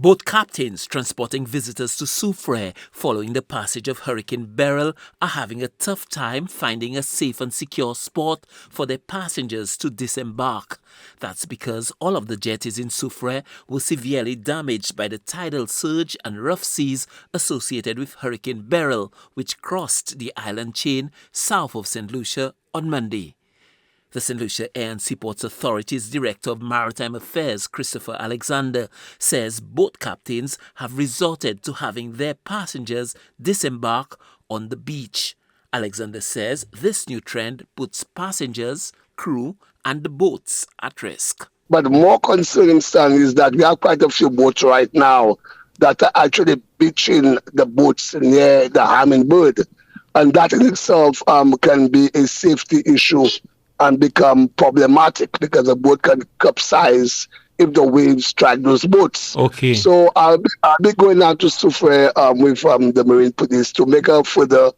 Boat captains transporting visitors to Soufriere following the passage of Hurricane Beryl are having a tough time finding a safe and secure spot for their passengers to disembark. That's because all of the jetties in Soufriere were severely damaged by the tidal surge and rough seas associated with Hurricane Beryl, which crossed the island chain south of St. Lucia on Monday. The St. Lucia Air and Seaports Authority's Director of Maritime Affairs, Christopher Alexander, says boat captains have resorted to having their passengers disembark on the beach. Alexander says this new trend puts passengers, crew, and the boats at risk. But the more concerning thing is that we have quite a few boats right now that are actually beaching the boats near the Hummingbird. And that in itself can be a safety issue and become problematic because the boat can capsize if the waves strike those boats. Okay. So I'll be going out to Soufriere with the Marine Police to make a further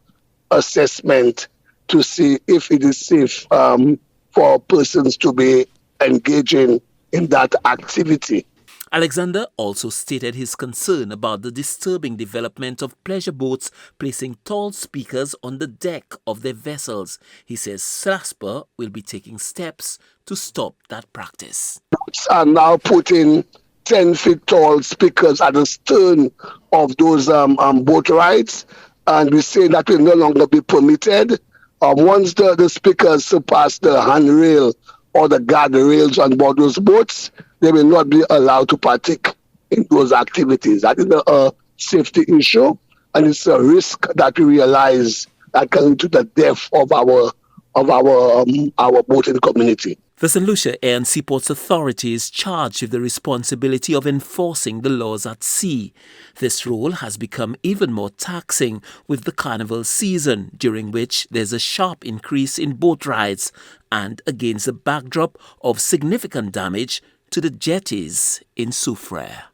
assessment to see if it is safe for persons to be engaging in that activity. Alexander also stated his concern about the disturbing development of pleasure boats placing tall speakers on the deck of their vessels. He says Slaspa will be taking steps to stop that practice. Boats are now putting 10 feet tall speakers at the stern of those boat rides, and we say that will no longer be permitted. Once the speakers surpass the handrail or the guardrails on board those boats, they will not be allowed to partake in those activities. That is a safety issue, and it's a risk that we realize that can lead to the death of our boating community. The St. Lucia Air and Seaports Authority is charged with the responsibility of enforcing the laws at sea. This role has become even more taxing with the carnival season, during which there's a sharp increase in boat rides and against the backdrop of significant damage to the jetties in Soufriere.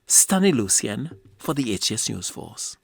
Stanley Lucian for the HS News Force.